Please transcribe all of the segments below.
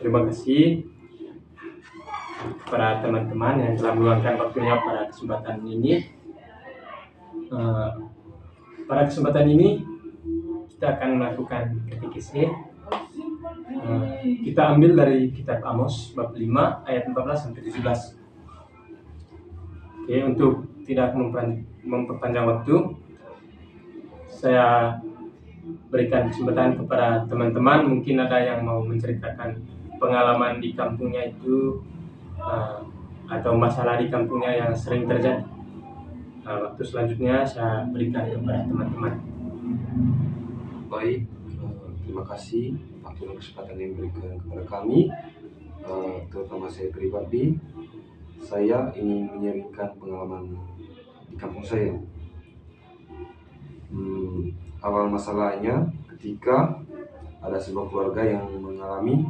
Terima kasih kepada teman-teman yang telah meluangkan waktunya pada kesempatan ini. Eh, Pada kesempatan ini kita akan melakukan katekese. Kita ambil dari kitab Amos bab 5 ayat 14 sampai 17. Oke, untuk tidak memperpanjang waktu, saya berikan kesempatan kepada teman-teman. Mungkin ada yang mau menceritakan pengalaman di kampungnya itu, atau masalah di kampungnya yang sering terjadi. Waktu selanjutnya saya berikan kepada teman-teman. Baik, terima kasih waktu dan kesempatan yang diberikan kepada kami, terutama saya pribadi. Saya ingin menyaringkan pengalaman di kampung saya. Awal masalahnya ketika ada sebuah keluarga yang mengalami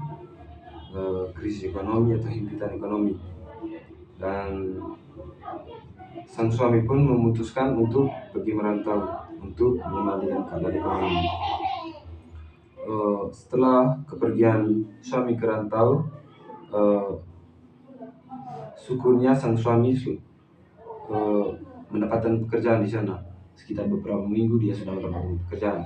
krisis ekonomi atau himpitan ekonomi, dan sang suami pun memutuskan untuk pergi merantau untuk memulihkan keadaan ekonomi. Setelah kepergian suami ke rantau, syukurnya sang suami mendapatkan pekerjaan di sana. Sekitar beberapa minggu dia sudah mendapatkan pekerjaan,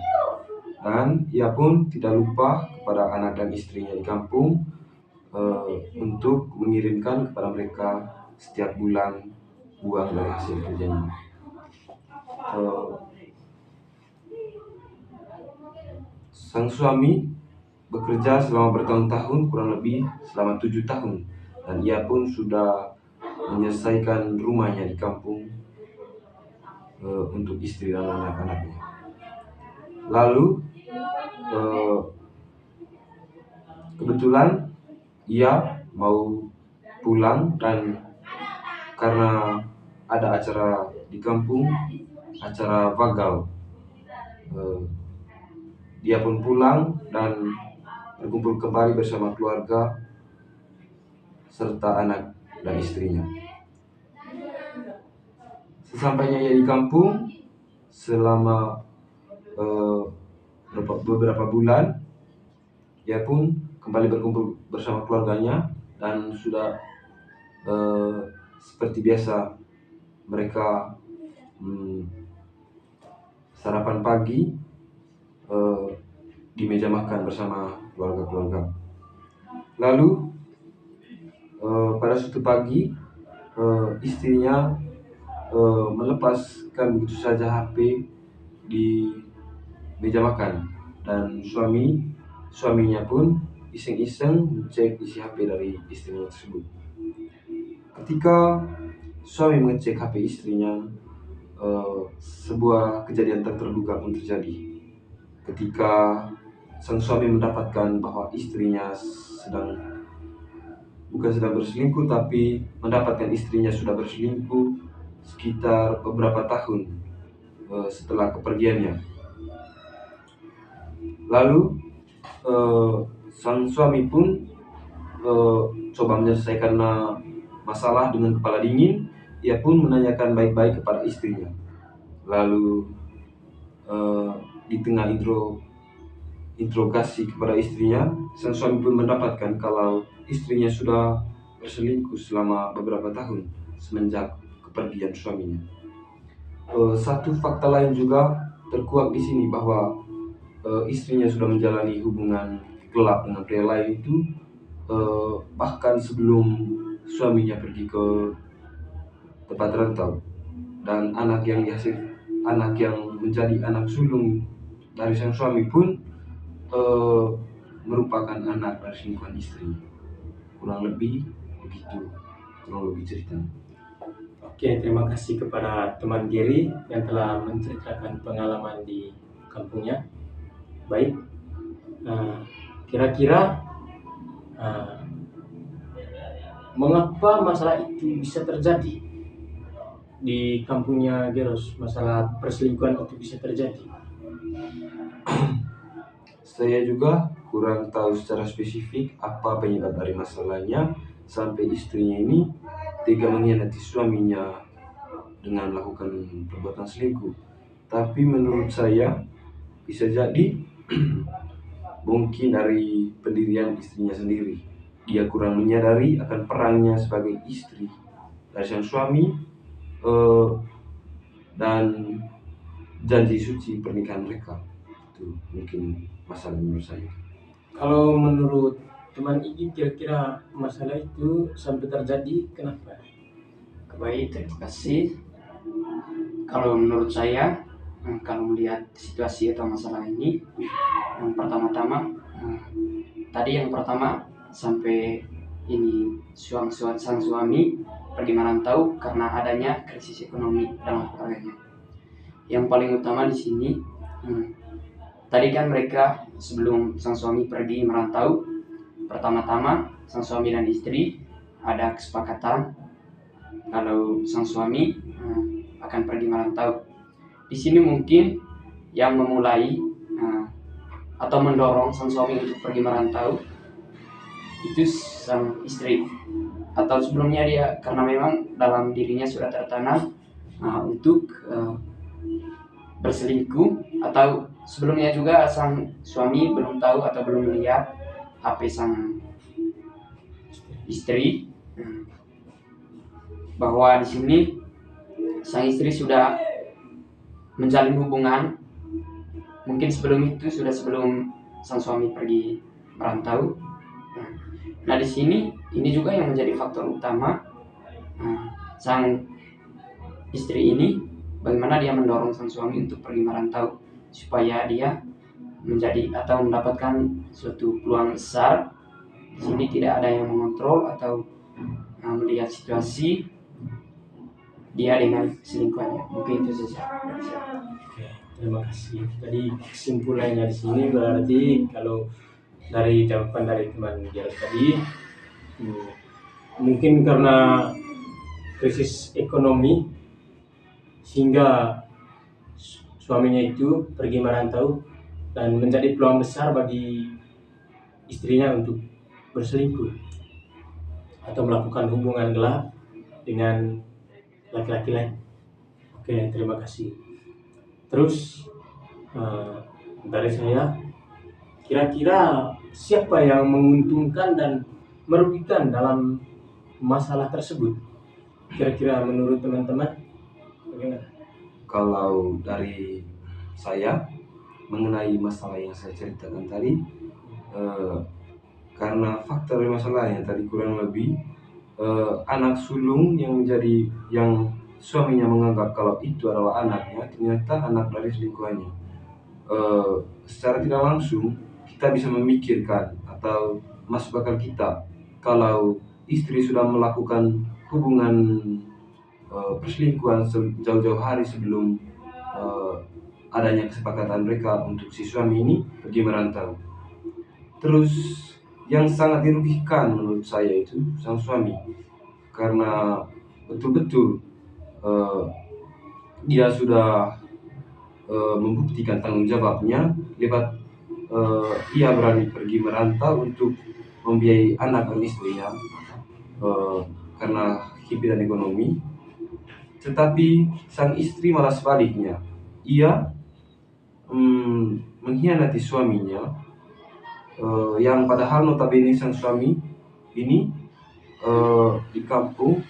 dan ia pun tidak lupa kepada anak dan istrinya di kampung untuk mengirimkan kepada mereka setiap bulan uang dari hasil kerjanya. Sang suami bekerja selama bertahun-tahun, kurang lebih selama 7 tahun, dan ia pun sudah menyelesaikan rumahnya di kampung untuk istri dan anak-anaknya. Lalu kebetulan ia mau pulang, dan karena ada acara di kampung, acara vagal, dia pun pulang dan berkumpul kembali bersama keluarga serta anak dan istrinya. Sesampainya ia di kampung, selama beberapa bulan, ia pun kembali berkumpul bersama keluarganya, dan sudah seperti biasa mereka sarapan pagi di meja makan bersama keluarga-keluarga. Lalu pada suatu pagi istrinya melepaskan begitu saja HP di meja makan, dan suaminya pun iseng-iseng cek isi HP dari istrinya tersebut. Ketika suami mengecek HP istrinya, sebuah kejadian tak terduga pun terjadi. Ketika sang suami mendapatkan bahwa istrinya bukan sedang berselingkuh, tapi mendapatkan istrinya sudah berselingkuh sekitar beberapa tahun setelah kepergiannya. Lalu sang suami pun coba menyelesaikan masalah dengan kepala dingin. Ia pun menanyakan baik-baik kepada istrinya. Lalu di tengah interogasi kepada istrinya, sang suami pun mendapatkan kalau istrinya sudah berselingkuh selama beberapa tahun semenjak kepergian suaminya. Satu fakta lain juga terkuak di sini, bahwa istrinya sudah menjalani hubungan gelap dengan pria lain itu bahkan sebelum suaminya pergi ke tempat rantau, dan anak yang menjadi anak sulung dari sang suami pun merupakan anak dari selingkuhan istrinya. Kurang lebih begitu, kurang lebih ceritanya. Oke, terima kasih kepada teman Gary yang telah menceritakan pengalaman di kampungnya. Baik, kira-kira mengapa masalah itu bisa terjadi di kampungnya Geros? Masalah perselingkuhan itu bisa terjadi? Saya juga kurang tahu secara spesifik apa penyebab dari masalahnya sampai istrinya ini tega mengkhianati suaminya dengan melakukan perbuatan selingkuh. Tapi menurut saya bisa jadi mungkin dari pendirian istrinya sendiri. dia kurang menyadari akan perannya sebagai istri dari sang suami, dan janji suci pernikahan mereka. Itu mungkin masalah menurut saya. Kalau menurut teman Igi, kira-kira masalah itu sampai terjadi kenapa? Baik, terima kasih. Kalau menurut saya, kalau melihat situasi atau masalah ini, yang pertama-tama, yang pertama sampai ini sang suami pergi merantau karena adanya krisis ekonomi dalam keluarganya. Yang paling utama di sini, tadi kan mereka sebelum sang suami pergi merantau, pertama-tama sang suami dan istri ada kesepakatan kalau sang suami akan pergi merantau. Di sini mungkin yang memulai atau mendorong sang suami untuk pergi merantau itu sang istri, atau sebelumnya dia karena memang dalam dirinya sudah tertanam untuk berselingkuh, atau sebelumnya juga sang suami belum tahu atau belum melihat HP sang istri, bahwa di sini sang istri sudah menjalin hubungan mungkin sebelum sang suami pergi merantau. Nah di sini ini juga yang menjadi faktor utama sang istri ini, bagaimana dia mendorong sang suami untuk pergi merantau supaya dia menjadi atau mendapatkan suatu peluang besar. Di sini tidak ada yang mengontrol atau melihat situasi dia dengan selingkuhannya. Mungkin itu saja. Oke, terima kasih. Jadi kesimpulannya di sini berarti kalau dari jawaban dari teman Jarod tadi, mungkin karena krisis ekonomi sehingga suaminya itu pergi merantau dan menjadi peluang besar bagi istrinya untuk berselingkuh atau melakukan hubungan gelap dengan laki-laki lain. Oke, terima kasih. Terus dari saya, kira-kira siapa yang menguntungkan dan merugikan dalam masalah tersebut? Kira-kira menurut teman-teman bagaimana? Kalau dari saya mengenai masalah yang saya ceritakan tadi, karena faktor dari masalahnya tadi kurang lebih anak sulung yang suaminya menganggap kalau itu adalah anaknya, ternyata anak dari selingkuhannya. Secara tidak langsung kita bisa memikirkan atau masuk akal kita kalau istri sudah melakukan hubungan perselingkuhan jauh-jauh hari sebelum adanya kesepakatan mereka untuk si suami ini pergi merantau. Terus yang sangat dirugikan menurut saya itu sang suami, karena betul-betul dia sudah membuktikan tanggung jawabnya lewat ia berani pergi merantau untuk membiayai anak dan istrinya karena himpitan ekonomi. Tetapi sang istri malah sebaliknya, ia mengkhianati suaminya, yang padahal notabene sang suami ini di kampung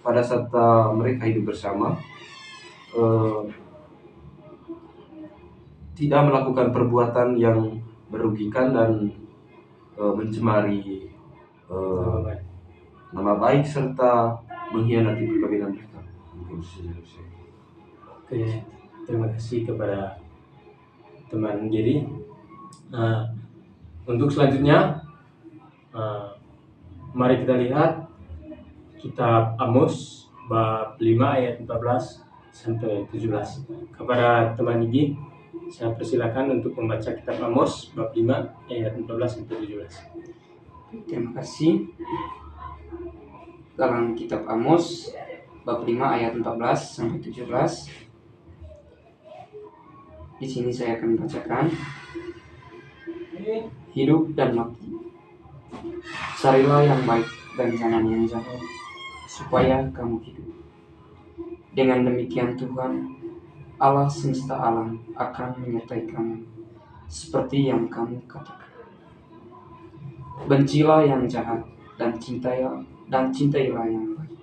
pada saat mereka hidup bersama tidak melakukan perbuatan yang merugikan dan mencemari nama baik serta mengkhianati perkawinan mereka. Oke, terima kasih kepada teman Giri. Untuk selanjutnya, mari kita lihat kitab Amos bab 5 ayat 14 sampai 17. Kepada teman Giri, saya persilakan untuk membaca kitab Amos bab 5 ayat 14 sampai 17. Terima kasih. Dalam kitab Amos bab 5 ayat 14 sampai 17. Di sini saya akan bacakan. Hidup dan mati, carilah yang baik dan jangan yang jahat, supaya kamu hidup. Dengan demikian Tuhan Allah semesta alam akan menyertai kamu seperti yang kamu katakan. bencilah yang jahat dan cintailah yang baik,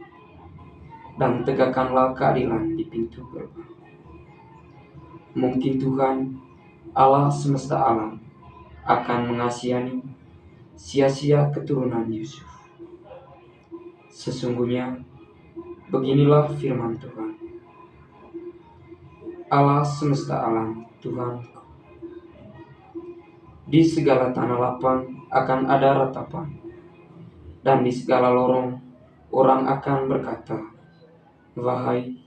dan tegakkanlah keadilan di pintu gerbang. Mungkin Tuhan Allah semesta alam akan mengasihani sia-sia keturunan Yusuf. Sesungguhnya beginilah firman Tuhan, Allah semesta alam, Tuhan. Di segala tanah lapang akan ada ratapan, dan di segala lorong orang akan berkata, wahai,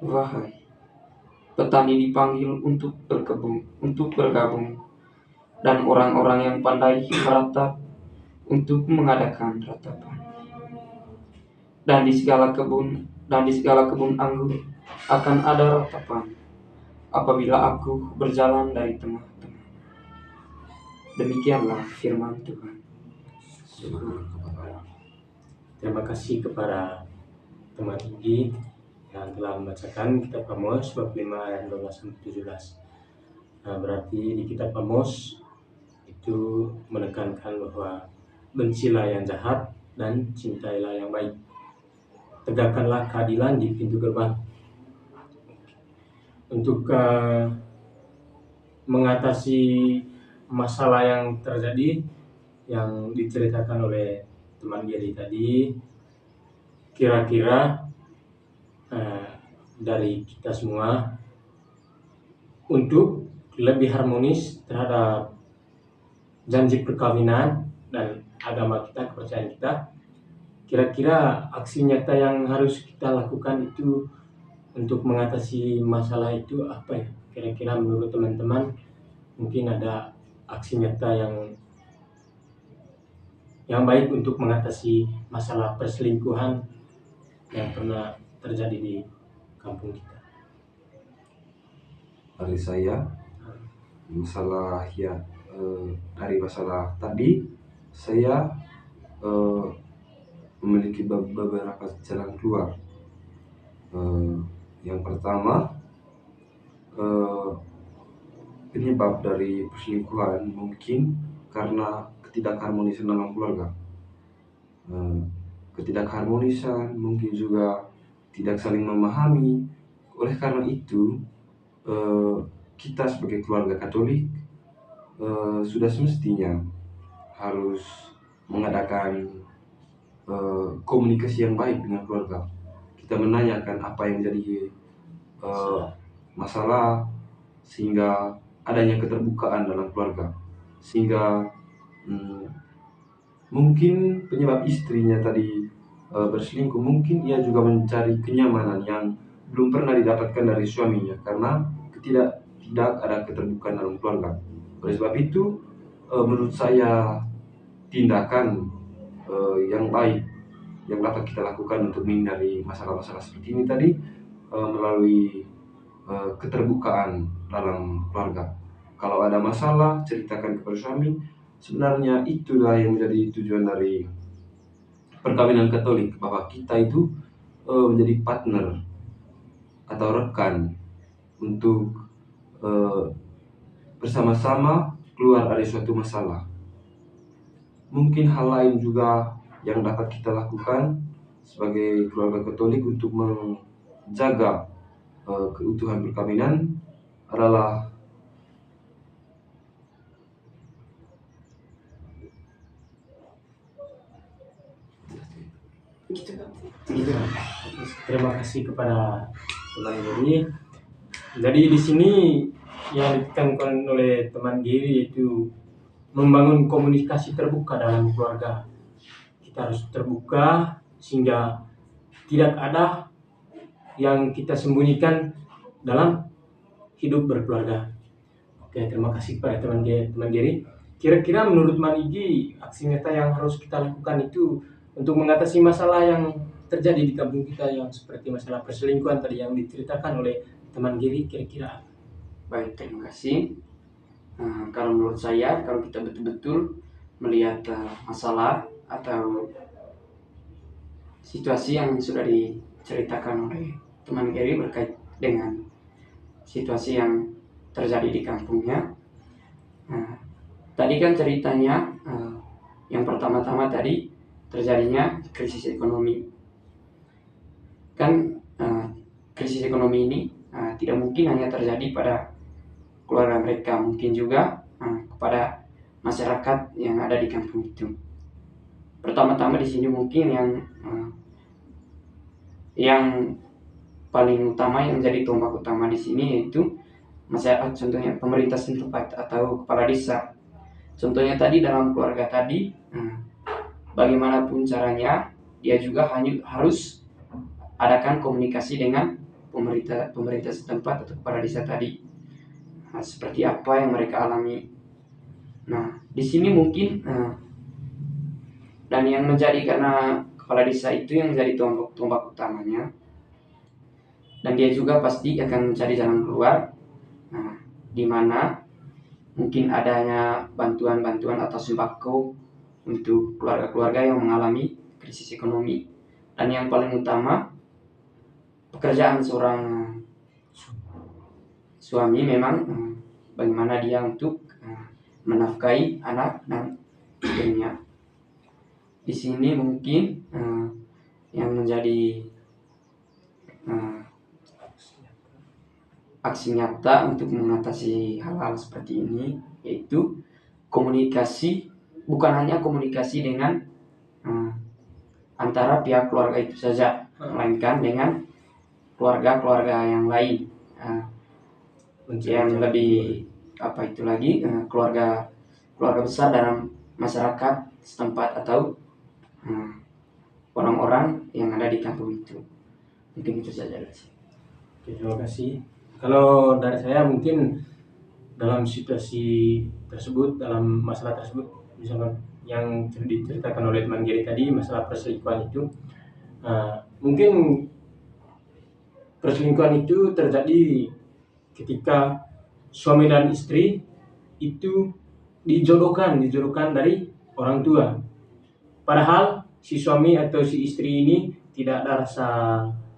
wahai. Petani dipanggil untuk bergabung, dan orang-orang yang pandai meratap untuk mengadakan ratapan. Dan di segala kebun anggur akan ada ratapan, apabila aku berjalan dari tengah-tengah. Demikianlah firman Tuhan. Terima kasih kepada teman Igi yang telah membacakan kitab Amos bab 5 ayat 12-17. Berarti di kitab Amos itu menekankan bahwa bencilah yang jahat dan cintailah yang baik. Tegakkanlah keadilan di pintu gerbang. Untuk mengatasi masalah yang terjadi yang diceritakan oleh teman Geri tadi, kira-kira dari kita semua untuk lebih harmonis terhadap janji perkawinan dan agama kita, kepercayaan kita, kira-kira aksi nyata yang harus kita lakukan itu untuk mengatasi masalah itu apa ya? Kira-kira menurut teman-teman mungkin ada aksi nyata yang baik untuk mengatasi masalah perselingkuhan yang pernah terjadi di kampung kita. Dari saya, dari masalah tadi, saya memiliki beberapa jalan keluar. Yang pertama, penyebab dari perselingkuhan mungkin karena ketidakharmonisan dalam keluarga. Ketidakharmonisan mungkin juga tidak saling memahami. Oleh karena itu, kita sebagai keluarga Katolik sudah semestinya harus mengadakan komunikasi yang baik dengan keluarga. Kita menanyakan apa yang jadi masalah, sehingga adanya keterbukaan dalam keluarga, sehingga mungkin penyebab istrinya tadi berselingkuh, mungkin ia juga mencari kenyamanan yang belum pernah didapatkan dari suaminya karena tidak ada keterbukaan dalam keluarga. Oleh sebab itu, menurut saya tindakan yang baik yang dapat kita lakukan untuk menghindari masalah-masalah seperti ini tadi melalui keterbukaan dalam keluarga. Kalau ada masalah, ceritakan kepada suami. Sebenarnya itulah yang menjadi tujuan dari perkawinan Katolik, bahwa kita itu menjadi partner atau rekan untuk bersama-sama keluar dari suatu masalah. Mungkin hal lain juga yang dapat kita lakukan sebagai keluarga Katolik untuk menjaga keutuhan perkawinan adalah Gitu. Terima kasih kepada teman Giri. Jadi di sini yang ditekankan oleh teman Giri yaitu membangun komunikasi terbuka dalam keluarga. Kita harus terbuka sehingga tidak ada yang kita sembunyikan dalam hidup berkeluarga. Oke, terima kasih kepada teman Giri. Kira-kira menurut Manigi, aksi nyata yang harus kita lakukan itu untuk mengatasi masalah yang terjadi di kampung kita yang seperti masalah perselingkuhan tadi yang diceritakan oleh teman Giri, kira-kira? Baik, terima kasih. Kalau menurut saya, kalau kita betul-betul melihat masalah atau situasi yang sudah diceritakan oleh teman Gary berkait dengan situasi yang terjadi di kampungnya. Tadi kan ceritanya Yang pertama-tama tadi terjadinya krisis ekonomi. Kan krisis ekonomi ini tidak mungkin hanya terjadi pada keluarga mereka, mungkin juga kepada masyarakat yang ada di kampung itu. Pertama-tama di sini mungkin yang paling utama, yang menjadi tombak utama di sini yaitu masyarakat, contohnya pemerintah setempat atau kepala desa. Contohnya tadi dalam keluarga tadi, bagaimanapun caranya dia juga harus adakan komunikasi dengan pemerintah setempat atau kepala desa tadi. Seperti apa yang mereka alami. Nah, di sini mungkin dan yang menjadi, karena kepala desa itu yang menjadi tombak utamanya, dan dia juga pasti akan mencari jalan keluar, di mana mungkin adanya bantuan-bantuan atau sembako untuk keluarga-keluarga yang mengalami krisis ekonomi. Dan yang paling utama, pekerjaan seorang suami memang bagaimana dia untuk menafkahi anak dan istrinya. Di sini mungkin yang menjadi aksi nyata untuk mengatasi hal-hal seperti ini yaitu komunikasi, bukan hanya komunikasi dengan antara pihak keluarga itu saja, melainkan dengan keluarga-keluarga yang lain, yang lebih keluarga besar dalam masyarakat setempat atau orang-orang yang ada di kampung itu. Mungkin itu saja. Oke, terima kasih. Kalau dari saya mungkin dalam situasi tersebut, dalam masalah tersebut, misalkan yang diceritakan oleh teman Giri tadi, masalah perselingkuhan itu, mungkin perselingkuhan itu terjadi ketika suami dan istri itu dijodohkan dari orang tua. Padahal si suami atau si istri ini tidak ada rasa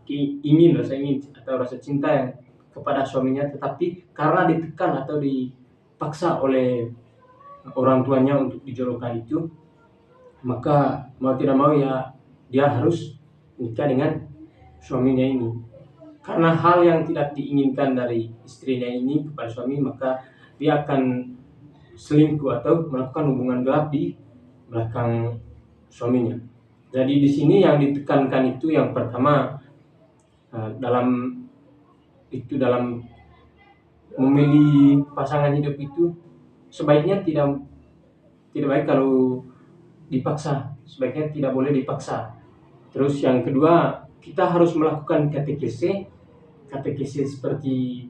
ingin atau rasa cinta kepada suaminya, tetapi karena ditekan atau dipaksa oleh orang tuanya untuk dijodohkan itu, maka mau tidak mau ya dia harus nikah dengan suaminya ini. Karena hal yang tidak diinginkan dari istrinya ini kepada suami, maka dia akan selingkuh atau melakukan hubungan gelap di belakang suaminya. Jadi di sini yang ditekankan itu yang pertama, dalam memilih pasangan hidup itu sebaiknya tidak baik kalau dipaksa, sebaiknya tidak boleh dipaksa. Terus yang kedua, kita harus melakukan katekese seperti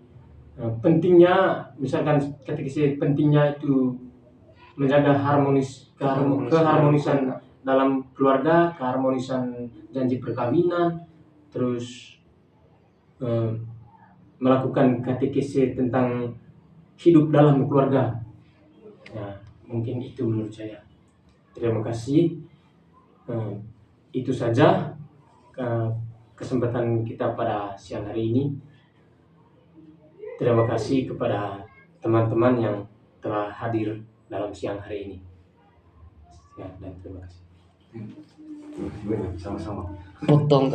pentingnya, misalkan katekese pentingnya itu menjaga keharmonisan dalam keluarga, keharmonisan janji perkawinan, terus melakukan katekese tentang hidup dalam keluarga. Nah, mungkin itu menurut saya. Terima kasih. Itu saja kesempatan kita pada siang hari ini. Terima kasih kepada teman-teman yang telah hadir dalam siang hari ini. Ya, dan terima kasih. Terima kasih banyak, sama-sama. Potong.